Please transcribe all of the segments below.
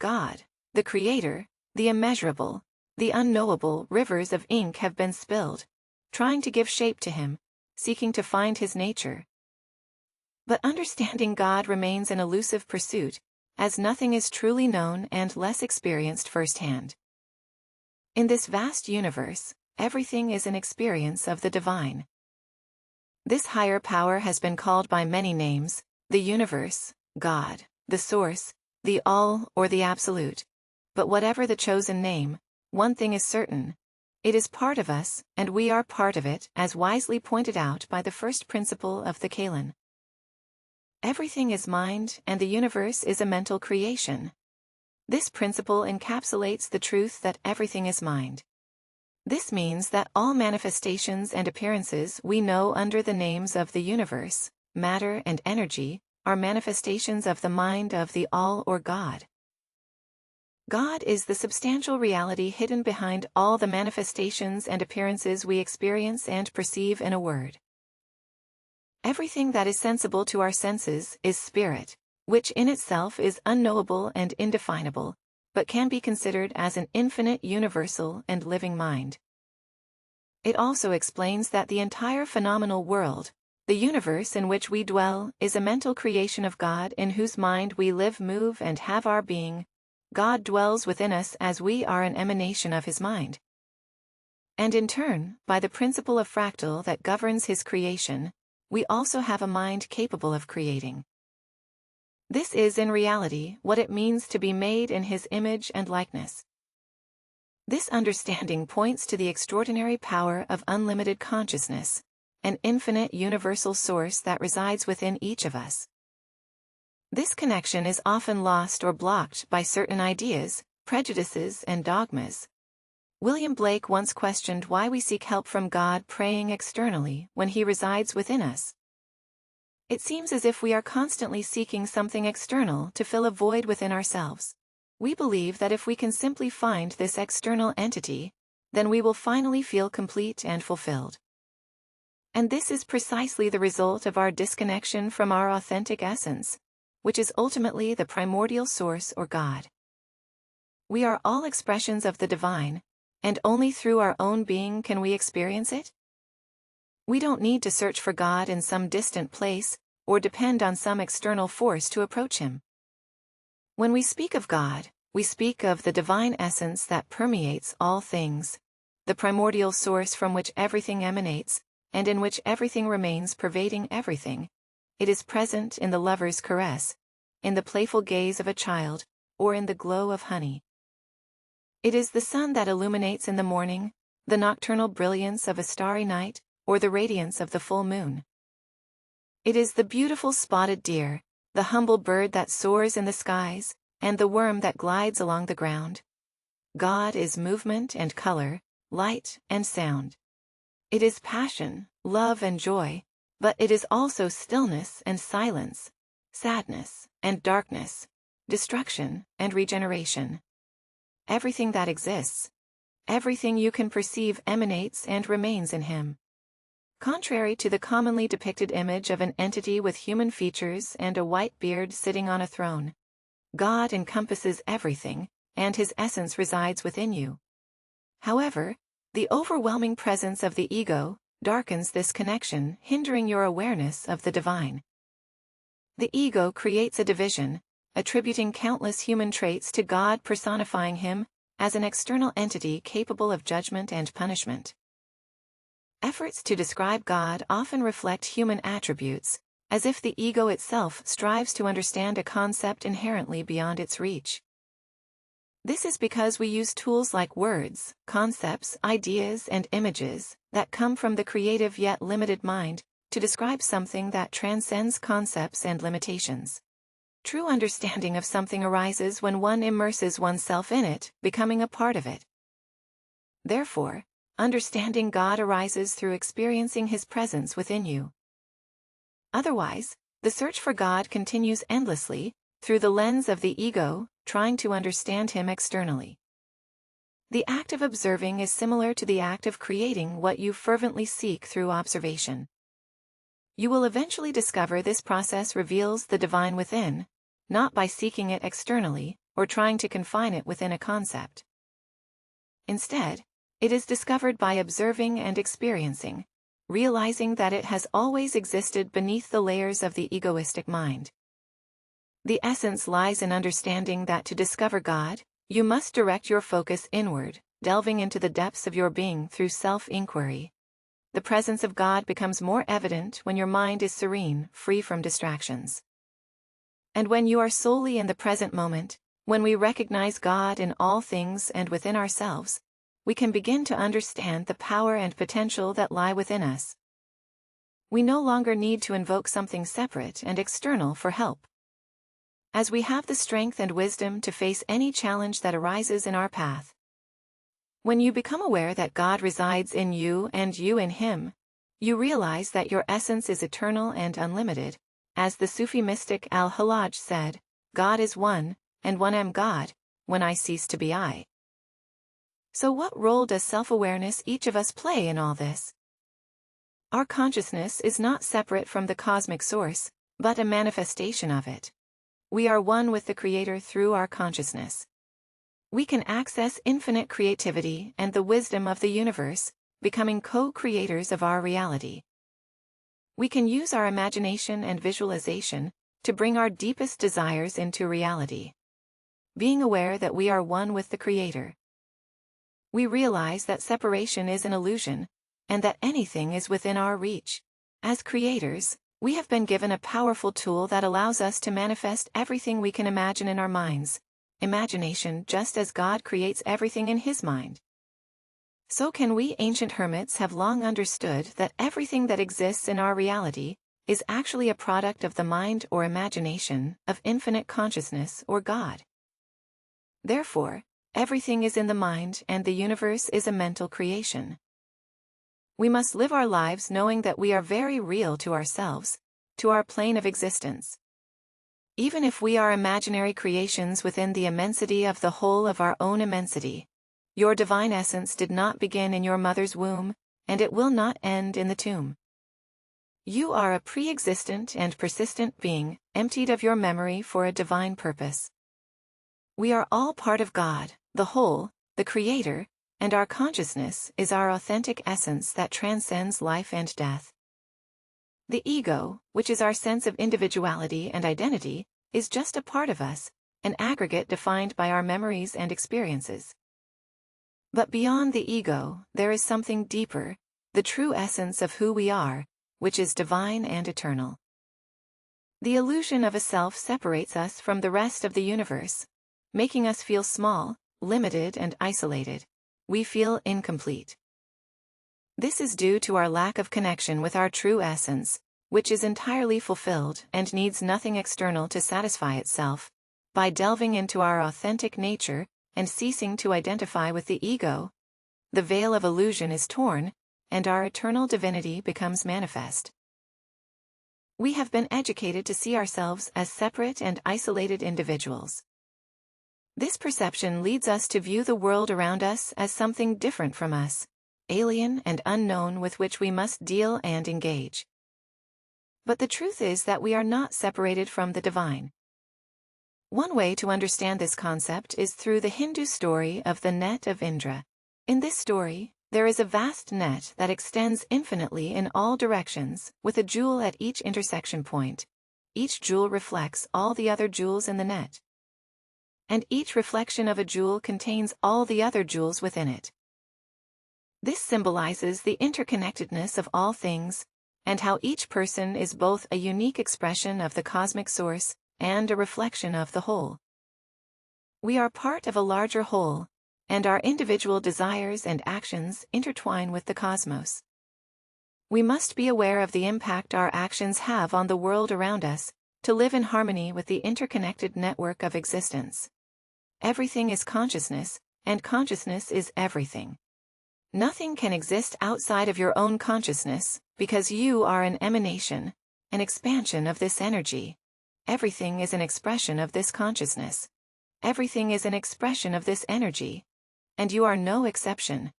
God, the Creator, the immeasurable, the unknowable rivers of ink have been spilled, trying to give shape to him, seeking to find his nature. But understanding God remains an elusive pursuit, as nothing is truly known and less experienced firsthand. In this vast universe, everything is an experience of the divine. This higher power has been called by many names: the universe, God, the source, the all, or the absolute. But whatever the chosen name, one thing is certain: it is part of us, and we are part of it, as wisely pointed out by the first principle of the Kalan. Everything is mind, and the universe is a mental creation. This principle encapsulates the truth that everything is mind. This means that all manifestations and appearances we know under the names of the universe, matter and energy, are manifestations of the mind of the All or God. God is the substantial reality hidden behind all the manifestations and appearances we experience and perceive in a word. Everything that is sensible to our senses is spirit, which in itself is unknowable and indefinable, but can be considered as an infinite, universal, and living mind. It also explains that the entire phenomenal world, the universe in which we dwell, is a mental creation of God in whose mind we live, move, and have our being. God dwells within us as we are an emanation of his mind. And in turn, by the principle of fractal that governs his creation, we also have a mind capable of creating. This is in reality what it means to be made in his image and likeness. This understanding points to the extraordinary power of unlimited consciousness, an infinite universal source that resides within each of us. This connection is often lost or blocked by certain ideas, prejudices, and dogmas. William Blake once questioned why we seek help from God praying externally when he resides within us. It seems as if we are constantly seeking something external to fill a void within ourselves. We believe that if we can simply find this external entity, then we will finally feel complete and fulfilled. And this is precisely the result of our disconnection from our authentic essence, which is ultimately the primordial source or God. We are all expressions of the divine, and only through our own being can we experience it. We don't need to search for God in some distant place, or depend on some external force to approach him. When we speak of God, we speak of the divine essence that permeates all things, the primordial source from which everything emanates, and in which everything remains, pervading everything. It is present in the lover's caress, in the playful gaze of a child, or in the glow of honey. It is the sun that illuminates in the morning, the nocturnal brilliance of a starry night, or the radiance of the full moon. It is the beautiful spotted deer, the humble bird that soars in the skies, and the worm that glides along the ground. God is movement and color, light and sound. It is passion, love and joy, but it is also stillness and silence, sadness and darkness, destruction and regeneration. Everything that exists, everything you can perceive emanates and remains in him. Contrary to the commonly depicted image of an entity with human features and a white beard sitting on a throne, God encompasses everything, and his essence resides within you. However, the overwhelming presence of the ego darkens this connection, hindering your awareness of the divine. The ego creates a division, attributing countless human traits to God, personifying him as an external entity capable of judgment and punishment. Efforts to describe God often reflect human attributes, as if the ego itself strives to understand a concept inherently beyond its reach. This is because we use tools like words, concepts, ideas, and images that come from the creative yet limited mind to describe something that transcends concepts and limitations. True understanding of something arises when one immerses oneself in it, becoming a part of it. Therefore, understanding God arises through experiencing his presence within you. Otherwise, the search for God continues endlessly, through the lens of the ego, trying to understand him externally. The act of observing is similar to the act of creating what you fervently seek through observation. You will eventually discover this process reveals the divine within, not by seeking it externally, or trying to confine it within a concept. Instead, it is discovered by observing and experiencing, realizing that it has always existed beneath the layers of the egoistic mind. The essence lies in understanding that to discover God, you must direct your focus inward, delving into the depths of your being through self-inquiry. The presence of God becomes more evident when your mind is serene, free from distractions. And when you are solely in the present moment, when we recognize God in all things and within ourselves, we can begin to understand the power and potential that lie within us. We no longer need to invoke something separate and external for help. As we have the strength and wisdom to face any challenge that arises in our path. When you become aware that God resides in you and you in Him, you realize that your essence is eternal and unlimited. As the Sufi mystic Al-Hallaj said, God is one, and one am God, when I cease to be I. So what role does self-awareness each of us play in all this? Our consciousness is not separate from the cosmic source, but a manifestation of it. We are one with the Creator through our consciousness. We can access infinite creativity and the wisdom of the universe, becoming co-creators of our reality. We can use our imagination and visualization to bring our deepest desires into reality. Being aware that we are one with the Creator. We realize that separation is an illusion, and that anything is within our reach. As creators, we have been given a powerful tool that allows us to manifest everything we can imagine in our minds. Imagination, just as God creates everything in His mind. So can we ancient hermits have long understood that everything that exists in our reality is actually a product of the mind or imagination of infinite consciousness or God. Therefore, everything is in the mind and the universe is a mental creation. We must live our lives knowing that we are very real to ourselves, to our plane of existence. Even if we are imaginary creations within the immensity of the whole of our own immensity, your divine essence did not begin in your mother's womb, and it will not end in the tomb. You are a pre-existent and persistent being, emptied of your memory for a divine purpose. We are all part of God, the whole, the Creator, and our consciousness is our authentic essence that transcends life and death. The ego, which is our sense of individuality and identity, is just a part of us, an aggregate defined by our memories and experiences. But beyond the ego, there is something deeper, the true essence of who we are, which is divine and eternal. The illusion of a self separates us from the rest of the universe, making us feel small, limited, and isolated. We feel incomplete. This is due to our lack of connection with our true essence, which is entirely fulfilled and needs nothing external to satisfy itself. By delving into our authentic nature and ceasing to identify with the ego, the veil of illusion is torn, and our eternal divinity becomes manifest. We have been educated to see ourselves as separate and isolated individuals. This perception leads us to view the world around us as something different from us, alien and unknown with which we must deal and engage. But the truth is that we are not separated from the divine. One way to understand this concept is through the Hindu story of the net of Indra. In this story, there is a vast net that extends infinitely in all directions, with a jewel at each intersection point. Each jewel reflects all the other jewels in the net. And each reflection of a jewel contains all the other jewels within it. This symbolizes the interconnectedness of all things, and how each person is both a unique expression of the cosmic source and a reflection of the whole. We are part of a larger whole, and our individual desires and actions intertwine with the cosmos. We must be aware of the impact our actions have on the world around us, to live in harmony with the interconnected network of existence. Everything is consciousness, and consciousness is everything. Nothing can exist outside of your own consciousness, because you are an emanation, an expansion of this energy. Everything is an expression of this consciousness. Everything is an expression of this energy. And you are no exception.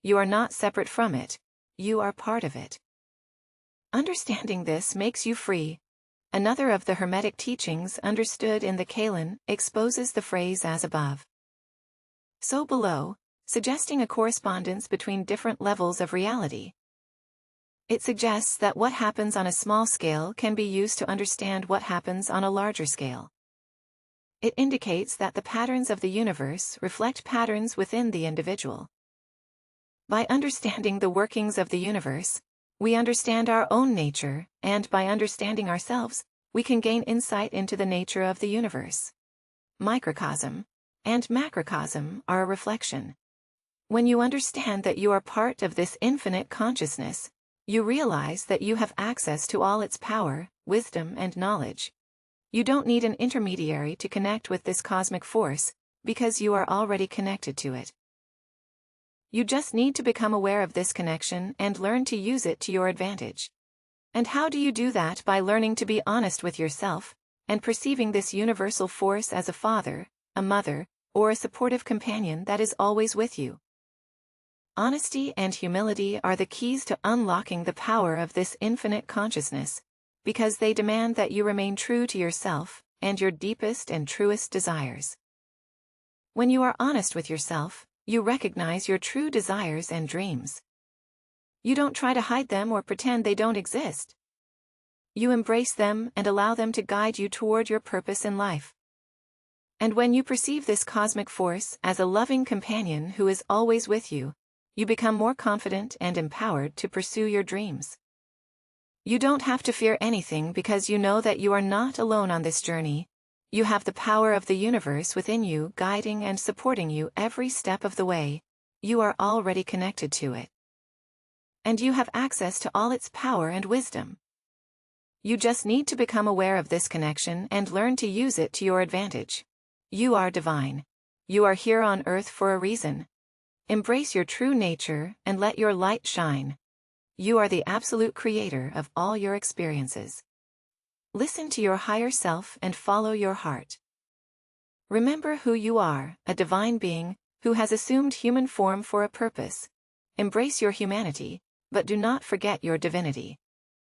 You are not separate from it. You are part of it. Understanding this makes you free. another of the Hermetic teachings understood in the Kalan, exposes the phrase as above, so below, suggesting a correspondence between different levels of reality. It suggests that what happens on a small scale can be used to understand what happens on a larger scale. It indicates that the patterns of the universe reflect patterns within the individual. By understanding the workings of the universe, we understand our own nature, and by understanding ourselves, we can gain insight into the nature of the universe. Microcosm and macrocosm are a reflection. When you understand that you are part of this infinite consciousness, you realize that you have access to all its power, wisdom, and knowledge. You don't need an intermediary to connect with this cosmic force, because you are already connected to it. You just need to become aware of this connection and learn to use it to your advantage. And how do you do that? By learning to be honest with yourself, and perceiving this universal force as a father, a mother, or a supportive companion that is always with you. Honesty and humility are the keys to unlocking the power of this infinite consciousness, because they demand that you remain true to yourself and your deepest and truest desires. When you are honest with yourself, you recognize your true desires and dreams. You don't try to hide them or pretend they don't exist. You embrace them and allow them to guide you toward your purpose in life. And when you perceive this cosmic force as a loving companion who is always with you, you become more confident and empowered to pursue your dreams. You don't have to fear anything because you know that you are not alone on this journey. You have the power of the universe within you, guiding and supporting you every step of the way. You are already connected to it. And you have access to all its power and wisdom. You just need to become aware of this connection and learn to use it to your advantage. You are divine. You are here on earth for a reason. Embrace your true nature and let your light shine. You are the absolute creator of all your experiences. Listen to your higher self and follow your heart. Remember who you are, a divine being, who has assumed human form for a purpose. Embrace your humanity, but do not forget your divinity.